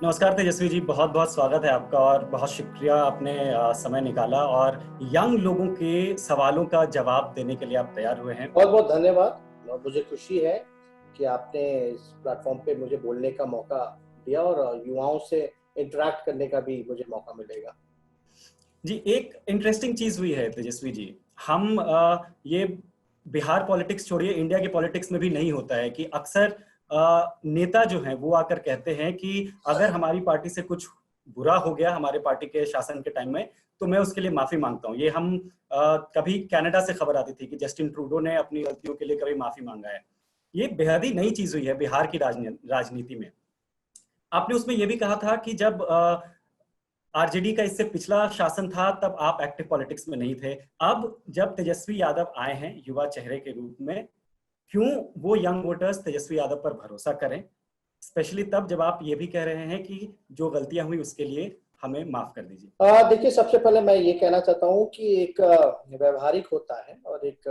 नमस्कार तेजस्वी जी, बहुत बहुत स्वागत है आपका और बहुत शुक्रिया आपने समय निकाला और यंग लोगों के सवालों का जवाब देने के लिए आप तैयार हुए हैं। बहुत बहुत धन्यवाद और मुझे खुशी है कि आपने इस प्लेटफॉर्म पे मुझे बोलने का मौका दिया और युवाओं से इंटरेक्ट करने का भी मुझे मौका मिलेगा। जी, एक इंटरेस्टिंग चीज हुई है तेजस्वी जी। हम ये बिहार पॉलिटिक्स छोड़िए, इंडिया की पॉलिटिक्स में भी नहीं होता है कि अक्सर नेता जो हैं वो आकर कहते हैं कि अगर हमारी पार्टी से कुछ बुरा हो गया हमारे पार्टी के शासन के टाइम में तो मैं उसके लिए माफी मांगता हूँ। ये हम कभी कनाडा से खबर आती थी कि जस्टिन ट्रूडो ने अपनी गलतियों के लिए कभी माफी मांगा है। ये बेहद ही नई चीज हुई है बिहार की राजनीति में। आपने उसमें यह भी कहा था कि जब आरजेडी का इससे पिछला शासन था तब आप एक्टिव पॉलिटिक्स में नहीं थे। अब जब तेजस्वी यादव आए हैं युवा चेहरे के रूप में, क्यों वो यंग वोटर्स तेजस्वी यादव पर भरोसा करें, स्पेशली तब जब आप ये भी कह रहे हैं कि जो गलतियां हुई उसके लिए हमें माफ कर दीजिए। देखिए, सबसे पहले मैं ये कहना चाहता हूँ कि एक व्यवहारिक होता है और एक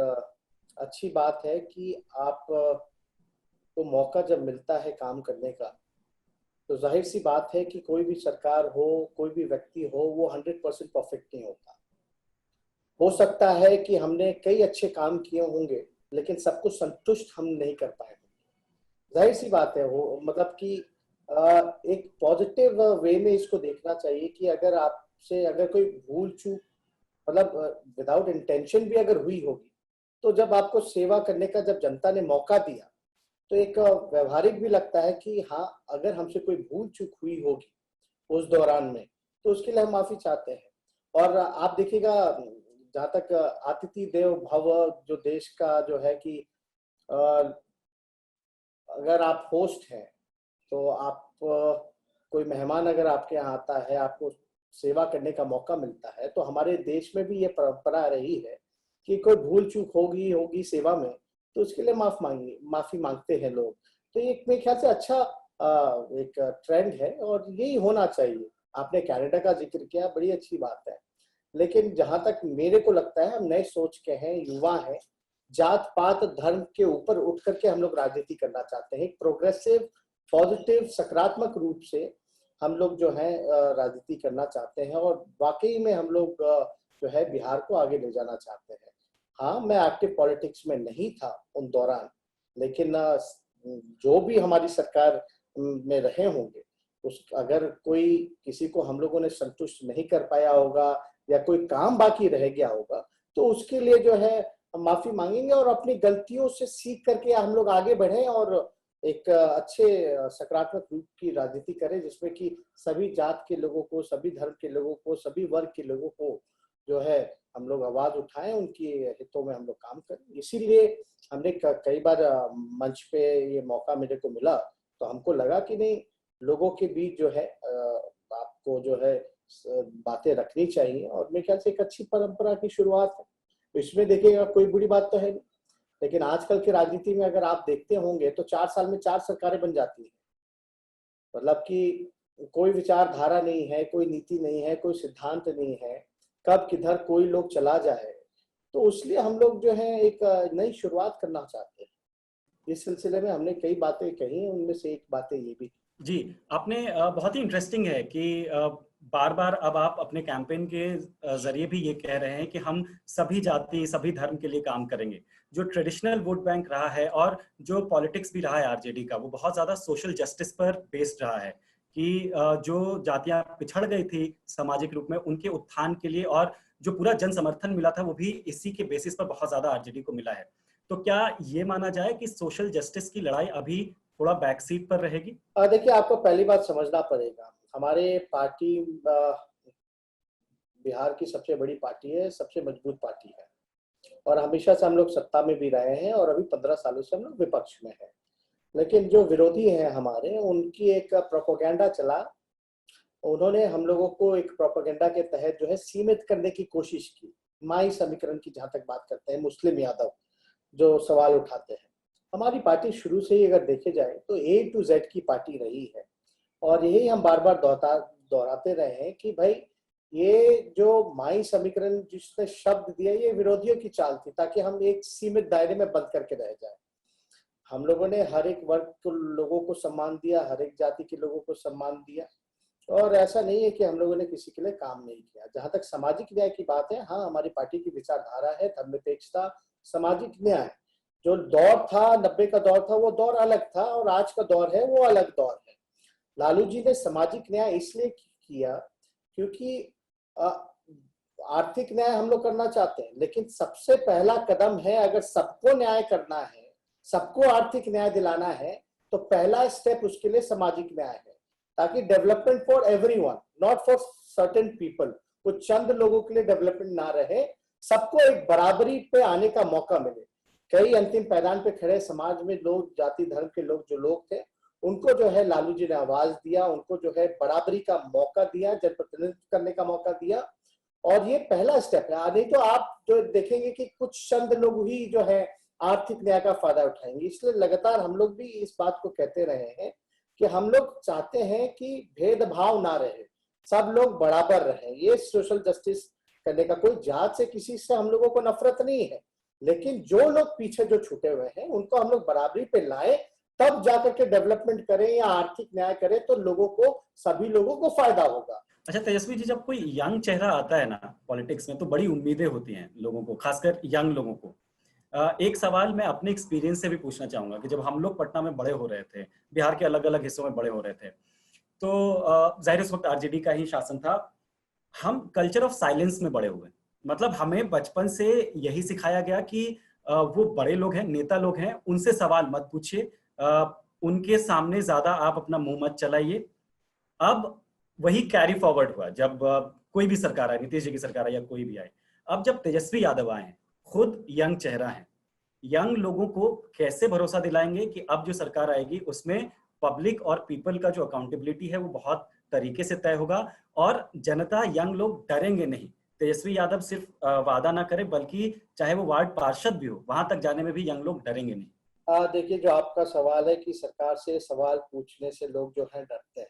अच्छी बात है कि आप को मौका जब मिलता है काम करने का, तो जाहिर सी बात है कि कोई भी सरकार हो, कोई भी व्यक्ति हो, वो 100% परफेक्ट नहीं होता। हो सकता है कि हमने कई अच्छे काम किए होंगे लेकिन सबको संतुष्ट हम नहीं कर पाए। जाहिर सी बात है, वो मतलब कि एक पॉजिटिव वे में इसको देखना चाहिए कि अगर आपसे अगर कोई भूल चूक मतलब विदाउट इंटेंशन भी अगर हुई होगी, तो जब आपको सेवा करने का जब जनता ने मौका दिया, तो एक व्यवहारिक भी लगता है कि हाँ, अगर हमसे कोई भूल चूक हुई होगी उस दौरान में, तो उसके लिए हम माफी चाहते हैं। और आप देखिएगा, जहाँ तक अतिथि देव भव जो देश का जो है कि अगर आप होस्ट हैं तो आप कोई मेहमान अगर आपके यहाँ आता है, आपको सेवा करने का मौका मिलता है, तो हमारे देश में भी ये परंपरा रही है कि कोई भूल चूक होगी सेवा में, तो उसके लिए माफी मांगते हैं लोग। तो ये मेरे ख्याल से अच्छा एक ट्रेंड है और यही होना चाहिए। आपने कनाडा का जिक्र किया, बड़ी अच्छी बात है। लेकिन जहां तक मेरे को लगता है, हम नए सोच के हैं, युवा हैं, जात पात धर्म के ऊपर उठ करके हम लोग राजनीति करना चाहते हैं। एक प्रोग्रेसिव, पॉजिटिव, सकारात्मक रूप से हम लोग जो है राजनीति करना चाहते हैं और वाकई में हम लोग जो है बिहार को आगे ले जाना चाहते हैं। हाँ, मैं एक्टिव पॉलिटिक्स में नहीं था उन दौरान, लेकिन जो भी हमारी सरकार में रहे होंगे, उस अगर कोई किसी को हम लोगों ने संतुष्ट नहीं कर पाया होगा या कोई काम बाकी रह गया होगा, तो उसके लिए जो है हम माफी मांगेंगे और अपनी गलतियों से सीख करके हम लोग आगे बढ़े और एक अच्छे सकारात्मक रूप की राजनीति करें, जिसमें कि सभी जात के लोगों को, सभी धर्म के लोगों को, सभी वर्ग के लोगों को जो है हम लोग आवाज उठाएं, उनके हितों में हम लोग काम करें। इसीलिए हमने कई बार मंच पे ये मौका मेरे को मिला, तो हमको लगा कि नहीं, लोगों के बीच जो है आपको जो है बातें रखनी चाहिए और मेरे ख्याल से एक अच्छी परंपरा की शुरुआत है। तो इसमें देखिएगा, कोई बुरी बात तो है नहीं। लेकिन आजकल की राजनीति में अगर आप देखते होंगे तो 4 साल में 4 सरकारें बन जाती हैं। मतलब कि कोई विचारधारा नहीं है, कोई नीति नहीं है, कोई सिद्धांत नहीं है, कब किधर कोई लोग चला जाए। तो इसलिए हम लोग जो है एक नई शुरुआत करना चाहते हैं। इस सिलसिले में हमने कई बातें कही, उनमें से एक बातें ये भी। जी, आपने बहुत ही इंटरेस्टिंग है कि बार बार अब आप अपने कैंपेन के जरिए भी ये कह रहे हैं कि हम सभी जाति सभी धर्म के लिए काम करेंगे। जो ट्रेडिशनल वोट बैंक रहा है और जो पॉलिटिक्स भी रहा है आरजेडी का, वो बहुत ज्यादा सोशल जस्टिस पर बेस्ड रहा है कि जो जातियां पिछड़ गई थी सामाजिक रूप में उनके उत्थान के लिए, और जो पूरा जन समर्थन मिला था वो भी इसी के बेसिस पर बहुत ज्यादा आरजेडी को मिला है। तो क्या ये माना जाए कि सोशल जस्टिस की लड़ाई अभी थोड़ा बैक सीट पर रहेगी? देखिए, आपको पहली बात समझना पड़ेगा, हमारे पार्टी बिहार की सबसे बड़ी पार्टी है, सबसे मजबूत पार्टी है और हमेशा से हम लोग सत्ता में भी रहे हैं और अभी 15 सालों से हम लोग विपक्ष में हैं। लेकिन जो विरोधी हैं हमारे, उनकी एक प्रोपोगंडा चला। उन्होंने हम लोगों को एक प्रोपोगंडा के तहत जो है सीमित करने की कोशिश की। माई समीकरण की जहां तक बात करते हैं, मुस्लिम यादव जो सवाल उठाते हैं, हमारी पार्टी शुरू से ही अगर देखे जाए तो ए टू जेड की पार्टी रही है और यही हम बार बार दोहराते रहे हैं कि भाई, ये जो माई समीकरण जिसने शब्द दिया, ये विरोधियों की चाल थी ताकि हम एक सीमित दायरे में बंद करके रह जाए। हम लोगों ने हर एक वर्ग को लोगों को सम्मान दिया, हर एक जाति के लोगों को सम्मान दिया और ऐसा नहीं है कि हम लोगों ने किसी के लिए काम नहीं किया। जहां तक सामाजिक न्याय की बात है, हाँ, हमारी पार्टी की विचारधारा है धर्मनिरपेक्षता, सामाजिक न्याय। जो दौर था 90 का दौर था, वो दौर अलग था, और आज का दौर है वो अलग दौर है। लालू जी ने सामाजिक न्याय इसलिए किया क्योंकि आर्थिक न्याय हम लोग करना चाहते हैं, लेकिन सबसे पहला कदम है, अगर सबको न्याय करना है, सबको आर्थिक न्याय दिलाना है, तो पहला स्टेप उसके लिए सामाजिक न्याय है, ताकि development for everyone, not for certain people, वो चंद लोगों के लिए डेवलपमेंट ना रहे, सबको एक बराबरी पे आने का मौका मिले। कई अंतिम पायदान पे खड़े समाज में लोग, जाति धर्म के लोग, जो लोग थे, उनको जो है लालू जी ने आवाज दिया, उनको जो है बराबरी का मौका दिया, जनप्रतिनिधित्व करने का मौका दिया, और ये पहला स्टेप है। नहीं तो आप जो देखेंगे कि कुछ चंद लोग ही जो है आर्थिक न्याय का फायदा उठाएंगे। इसलिए लगातार हम लोग भी इस बात को कहते रहे हैं कि हम लोग चाहते हैं कि भेदभाव ना रहे, सब लोग बराबर रहे। ये सोशल जस्टिस करने का, कोई जात से किसी से हम लोगों को नफरत नहीं है, लेकिन जो लोग पीछे जो छूटे हुए हैं उनको हम लोग बराबरी पे लाए, तब जाकर के डेवलपमेंट करें या आर्थिक न्याय करें, तो लोगों को, सभी लोगों को फायदा होगा। अच्छा तेजस्वी जी, जब कोई यंग चेहरा आता है ना पॉलिटिक्स में, तो बड़ी उम्मीदें होती हैं लोगों को, खासकर यंग लोगों को। एक सवाल मैं अपने एक्सपीरियंस से भी पूछना चाहूंगा कि जब हम लोग पटना में बड़े हो रहे थे, बिहार के अलग अलग हिस्सों में बड़े हो रहे थे, तो जाहिर उस वक्त आरजेडी का ही शासन था। हम कल्चर ऑफ साइलेंस में बड़े हुए। मतलब हमें बचपन से यही सिखाया गया कि वो बड़े लोग हैं, नेता लोग हैं, उनसे सवाल मत पूछिए, उनके सामने ज्यादा आप अपना मुंह मत चलाइए। अब वही कैरी फॉरवर्ड हुआ जब कोई भी सरकार आए, नीतीश जी की सरकार आए या कोई भी आए। अब जब तेजस्वी यादव आए हैं, खुद यंग चेहरा है, यंग लोगों को कैसे भरोसा दिलाएंगे कि अब जो सरकार आएगी उसमें पब्लिक और पीपल का जो अकाउंटेबिलिटी है वो बहुत तरीके से तय होगा, और जनता, यंग लोग डरेंगे नहीं। तेजस्वी यादव सिर्फ वादा ना करे, बल्कि चाहे वो वार्ड पार्षद भी हो, वहां तक जाने में भी यंग लोग डरेंगे नहीं। देखिए, जो आपका सवाल है कि सरकार से सवाल पूछने से लोग जो है डरते हैं,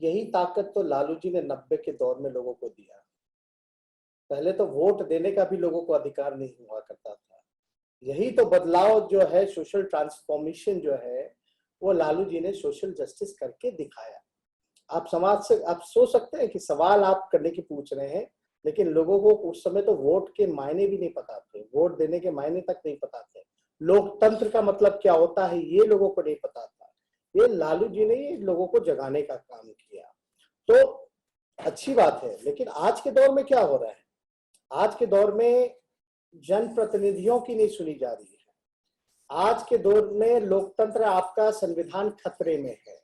यही ताकत तो लालू जी ने 90 के दौर में लोगों को दिया। पहले तो वोट देने का भी लोगों को अधिकार नहीं हुआ करता था। यही तो बदलाव जो है, सोशल ट्रांसफॉर्मेशन जो है, वो लालू जी ने सोशल जस्टिस करके दिखाया। आप समाज से आप सोच सकते हैं कि सवाल आप करने की पूछ रहे हैं, लेकिन लोगों को उस समय तो वोट के मायने भी नहीं पता थे, वोट देने के मायने तक नहीं पता थे, लोकतंत्र का मतलब क्या होता है ये लोगों को नहीं पता था। ये लालू जी ने ये लोगों को जगाने का काम किया, तो अच्छी बात है। लेकिन आज के दौर में क्या हो रहा है, आज के दौर में जनप्रतिनिधियों की नहीं सुनी जा रही है। आज के दौर में लोकतंत्र, आपका संविधान खतरे में है।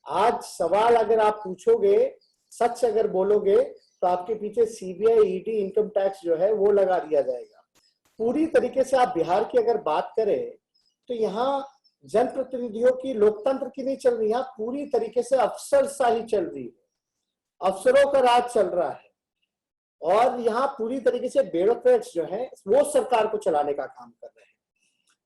आज सवाल अगर आप पूछोगे, सच अगर बोलोगे, तो आपके पीछे सीबीआई, ईडी, इनकम टैक्स जो है वो लगा दिया जाएगा। पूरी तरीके से आप बिहार की अगर बात करें, तो यहाँ जनप्रतिनिधियों की, लोकतंत्र की नहीं चल रही, यहाँ पूरी तरीके से अफसरशाही चल रही है, अफसरों का राज चल रहा है, और यहाँ पूरी तरीके से ब्यूरोक्रेट्स जो है वो सरकार को चलाने का काम कर रहे हैं।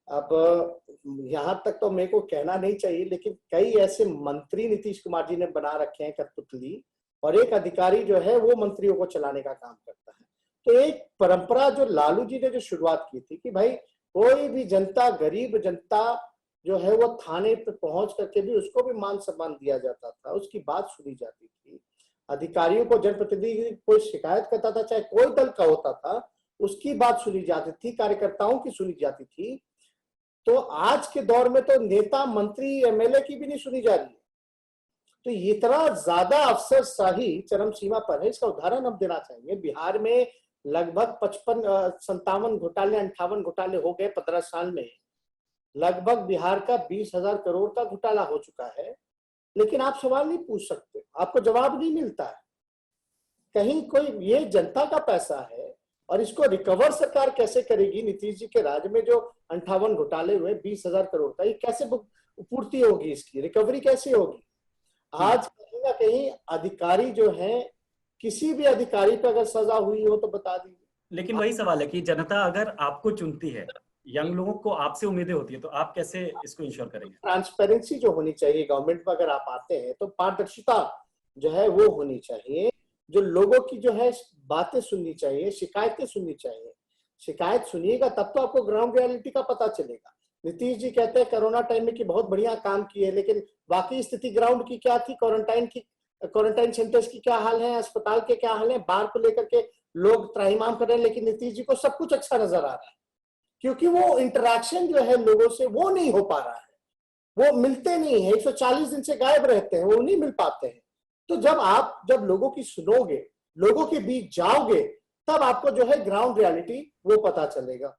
अब यहाँ तक तो मेरे को कहना नहीं चाहिए, लेकिन कई ऐसे मंत्री नीतीश कुमार जी ने बना रखे हैं कठपुतली, और एक अधिकारी जो है वो मंत्रियों को चलाने का काम करता है। तो एक परंपरा जो लालू जी ने जो शुरुआत की थी कि भाई कोई भी जनता, गरीब जनता जो है वो थाने पे पहुंच करके भी उसको भी मान सम्मान दिया जाता था, उसकी बात सुनी जाती थी। अधिकारियों को, जनप्रतिनिधि कोई शिकायत करता था, चाहे कोई दल का होता था, उसकी बात सुनी जाती थी, कार्यकर्ताओं की सुनी जाती थी। तो आज के दौर में तो नेता, मंत्री, एमएलए की भी नहीं सुनी जा रही है। तो इतना ज्यादा अफसरशाही चरम सीमा पर है। इसका उदाहरण हम देना चाहेंगे, बिहार में लगभग 57 घोटाले, 58 घोटाले हो गए 15 साल में। लगभग बिहार का 20,000 करोड़ का घोटाला हो चुका है, लेकिन आप सवाल नहीं पूछ सकते, आपको जवाब नहीं मिलता है कहीं कोई। ये जनता का पैसा है, और इसको रिकवर सरकार कैसे करेगी? नीतीश जी के राज में जो 58 घोटाले हुए 20,000 करोड़ का, ये कैसे पूर्ति होगी? इसकी रिकवरी कैसे होगी? आज कहीं ना कहीं अधिकारी जो है, किसी भी अधिकारी पे अगर सजा हुई हो तो बता दीजिए। लेकिन वही सवाल है कि जनता अगर आपको चुनती है, यंग लोगों को आपसे उम्मीदें होती है, तो आप कैसे इसको इंश्योर करेंगे? ट्रांसपेरेंसी जो होनी चाहिए गवर्नमेंट में, अगर आप आते हैं तो पारदर्शिता जो है वो होनी चाहिए। जो लोगों की जो है बातें सुननी चाहिए, शिकायतें सुननी चाहिए। शिकायत सुनिएगा तब तो आपको ग्राउंड रियलिटी का पता चलेगा। नीतीश जी कहते हैं कोरोना टाइम में कि बहुत बढ़िया काम किए, लेकिन बाकी स्थिति ग्राउंड की क्या थी? क्वारंटाइन की क्वारंटाइन सेंटर्स की क्या हाल है, अस्पताल के क्या हाल है, बाढ़ को लेकर के लोग त्राहिमाम कर रहे हैं, लेकिन नीतीश जी को सब कुछ अच्छा नजर आ रहा है, क्योंकि वो इंटरेक्शन जो है लोगों से वो नहीं हो पा रहा है, वो मिलते नहीं है, 140 दिन से गायब रहते हैं, वो नहीं मिल पाते हैं। तो जब लोगों की सुनोगे, लोगों के बीच जाओगे, तब आपको जो है ग्राउंड रियलिटी वो पता चलेगा।